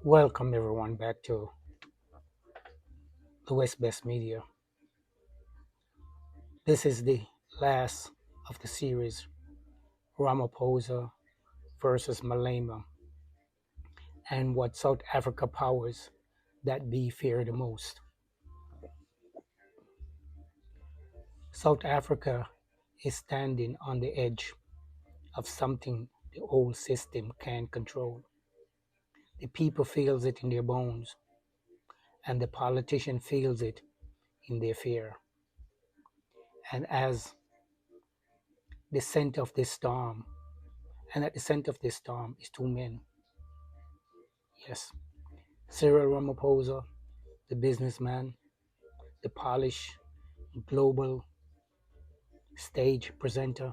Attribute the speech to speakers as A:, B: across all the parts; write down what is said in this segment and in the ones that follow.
A: Welcome everyone back to the West Best Media. This is the last of the series Ramaphosa versus Malema and what South Africa powers that be fear the most. South Africa is standing on the edge of something the old system can't control. The people feels it in their bones and the politician feels it in their fear. And as the center of this storm, and at the center of this storm is two men. Yes, Cyril Ramaphosa, the businessman, the polished global stage presenter,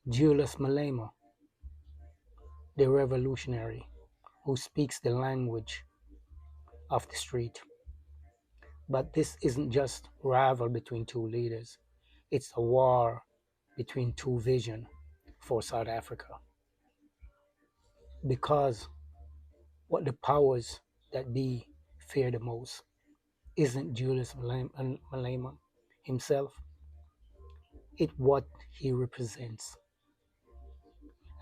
A: Julius Malema, the revolutionary who speaks the language of the street. But this isn't just rival between two leaders. It's a war between two visions for South Africa. Because what the powers that be fear the most isn't Julius Malema himself, it's what he represents,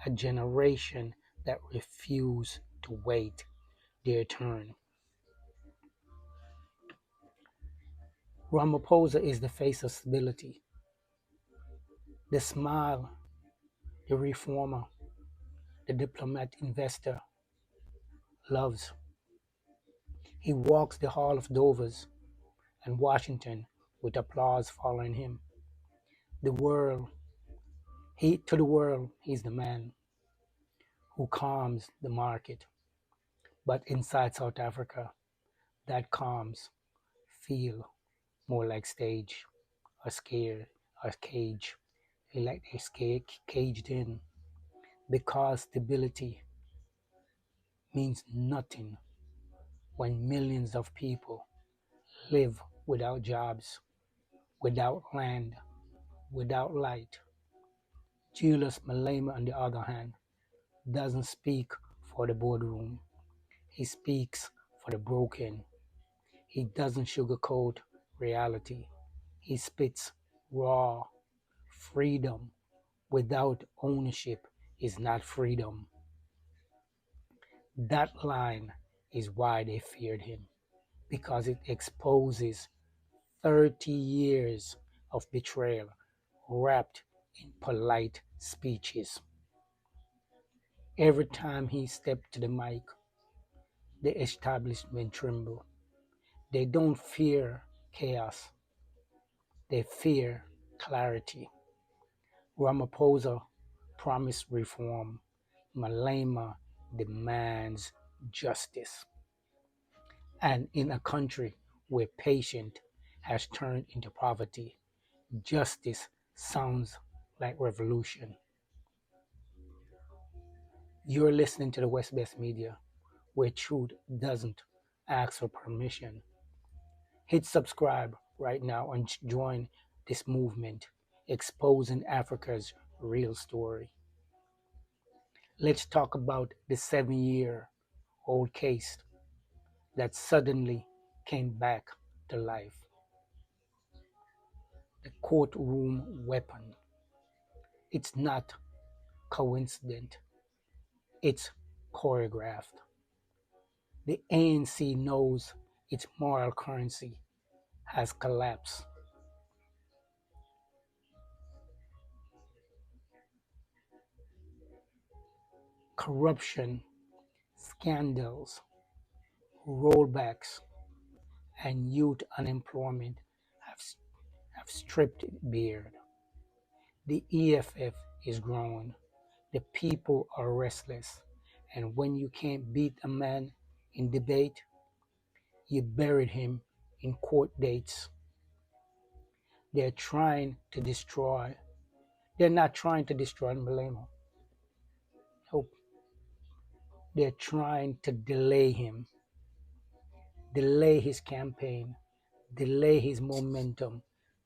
A: a generation that refuse to wait their turn. Ramaphosa is the face of stability, the smile, the reformer, the diplomat investor loves. He walks the hall of Dovers and Washington with applause following him. The world, to the world, he's the man who calms the market. But inside South Africa, that calms feel more like stage or scared or cage. They like they're scared, caged in because stability means nothing when millions of people live without jobs, without land, without light. Julius Malema, on the other hand, doesn't speak for the boardroom. He speaks for the broken. He doesn't sugarcoat reality. He spits raw freedom without ownership is not freedom. That line is why they feared him, because it exposes 30 years of betrayal wrapped in polite speeches. Every time he stepped to the mic, the establishment trembled. They don't fear chaos, they fear clarity. Ramaphosa promised reform. Malema demands justice. And in a country where patience has turned into poverty, justice sounds like revolution. You're listening to the West Best Media, where truth doesn't ask for permission. Hit subscribe right now and join this movement, exposing Africa's real story. Let's talk about the 7-year old case that suddenly came back to life. The courtroom weapon. It's not coincident, it's choreographed. The ANC knows its moral currency has collapsed. Corruption, scandals, rollbacks, and youth unemployment have, have stripped it bare. The EFF is growing. The people are restless. And when you can't beat a man in debate, you buried him in court dates. They're trying to destroy. They're not trying to destroy Malema. Nope. They're trying to delay him, delay his campaign, delay his momentum,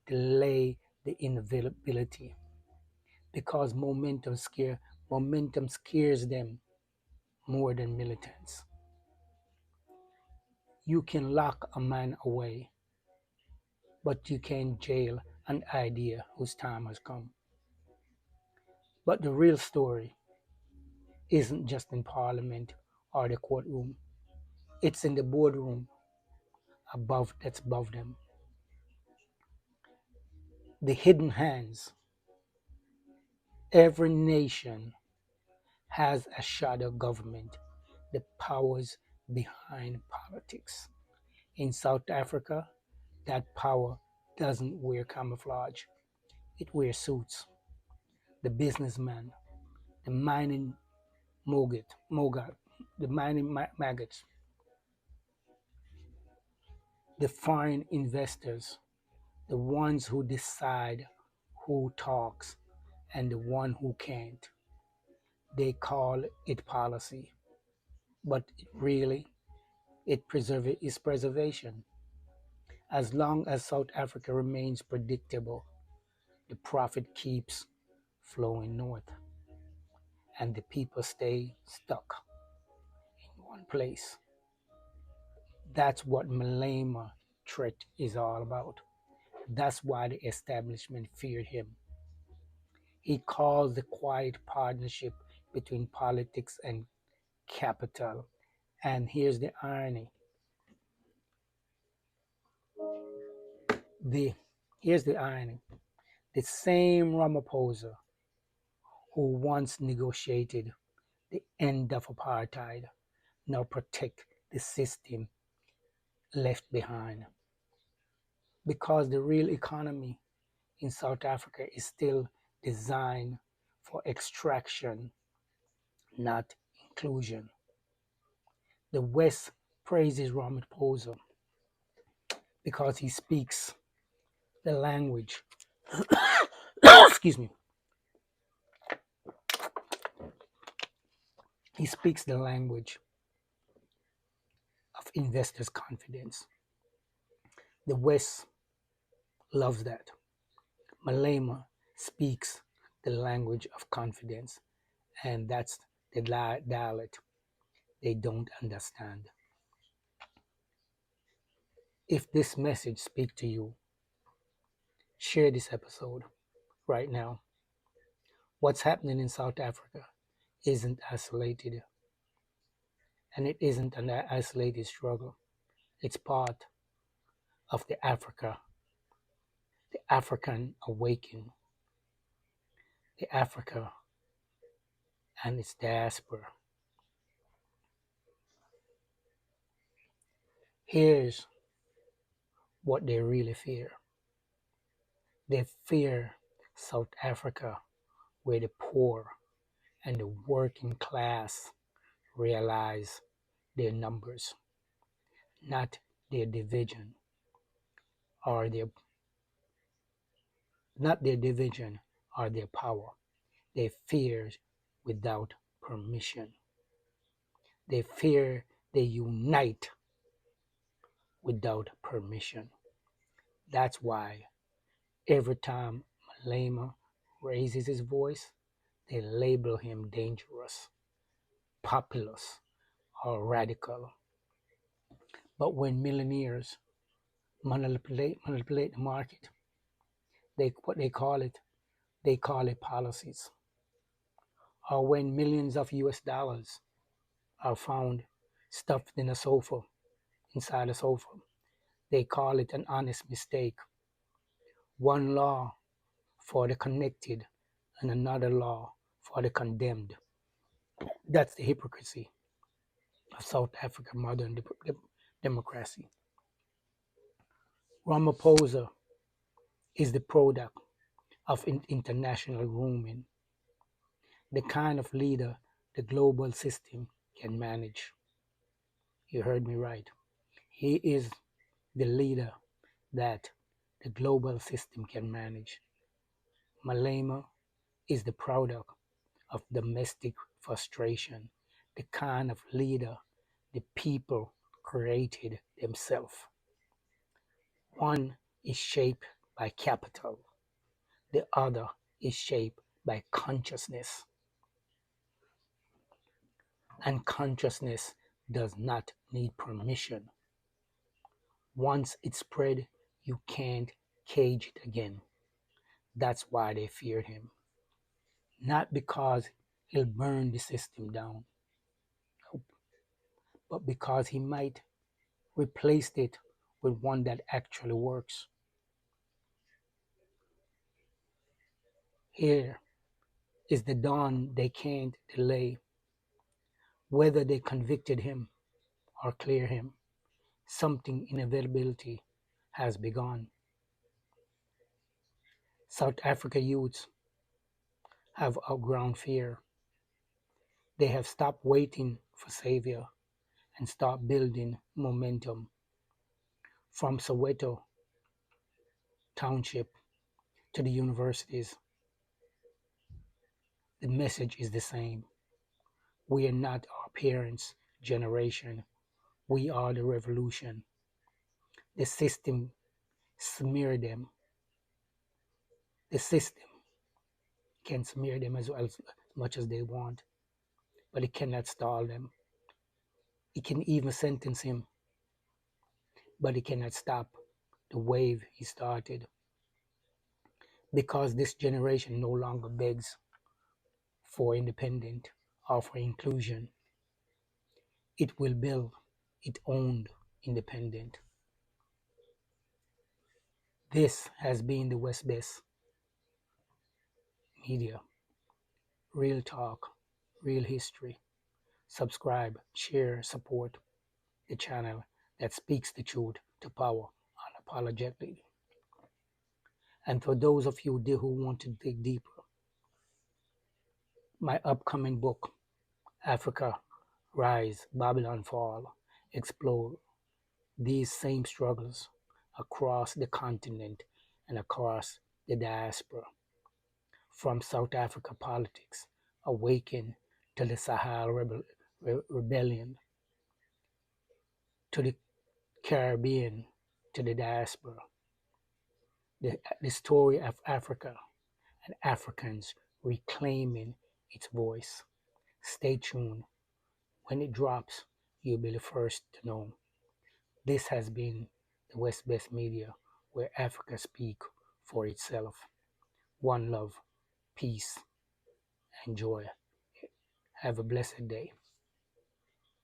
A: delay the inevitability. Because momentum scares them. more than militants. You can lock a man away, but you can't jail an idea whose time has come. But the real story isn't just in parliament or the courtroom. It's in the boardroom that's above them. The hidden hands. Every nation has a shadow government, the powers behind politics. In South Africa, that power doesn't wear camouflage. It wears suits. The businessman, the mining mogul, the mining maggots, the foreign investors, the ones who decide who talks and the one who can't. They call it policy, but is preservation. As long as South Africa remains predictable, the profit keeps flowing north and the people stay stuck in one place. That's what Malema threat is all about. That's why the establishment feared him. He calls the quiet partnership between politics and capital. And the here's the irony. The same Ramaphosa who once negotiated the end of apartheid now protect the system left behind. Because the real economy in South Africa is still designed for extraction, not inclusion. The West praises Ramaphosa because he speaks the language, excuse me, he speaks the language of investors' confidence. The West loves that. Malema speaks the language of confidence, and that's the dialect they don't understand. If this message speaks to you, share this episode right now. What's happening in South Africa isn't isolated, and it isn't an isolated struggle. It's part of the African awakening, the Africa and its diaspora. Here's what they really fear. They fear South Africa, where the poor and the working class realize their numbers, not their division or their not their division or their power. They fear without permission. They fear they unite without permission. That's why every time Malema raises his voice, they label him dangerous, populist, or radical. But when millionaires manipulate the market, they call it policies. Or when millions of US dollars are found stuffed in a sofa, inside a sofa, they call it an honest mistake. One law for the connected and another law for the condemned. That's the hypocrisy of South African modern democracy. Ramaphosa is the product of international grooming, the kind of leader the global system can manage. You heard me right. He is the leader that the global system can manage. Malema is the product of domestic frustration, the kind of leader the people created themselves. One is shaped by capital, the other is shaped by consciousness. And consciousness does not need permission. Once it's spread, you can't cage it again. That's why they feared him. Not because he'll burn the system down, but because he might replace it with one that actually works. Here is the dawn they can't delay. Whether they convicted him or clear him, something inevitability has begun. South Africa youths have outgrown fear. They have stopped waiting for savior and start building momentum. From Soweto Township to the universities, the message is the same. We are not our parents' generation. We are the revolution. The system smear them. The system can smear them as much as they want, but it cannot stall them. It can even sentence him, but it cannot stop the wave he started. Because this generation no longer begs for independence or for inclusion, it will build its own independent. This has been the West Best Media. Real talk, real history. Subscribe, share, support the channel that speaks the truth to power unapologetically. And for those of you who want to dig deeper, my upcoming book, Africa Rise, Babylon Fall, explore these same struggles across the continent and across the diaspora, from South Africa politics awaken to the Sahel rebellion, to the Caribbean, to the diaspora, the story of Africa and Africans reclaiming its voice. Stay tuned. When it drops, you'll be the first to know. This has been the West Best Media, where Africa speaks for itself. One love, peace, and joy. Have a blessed day.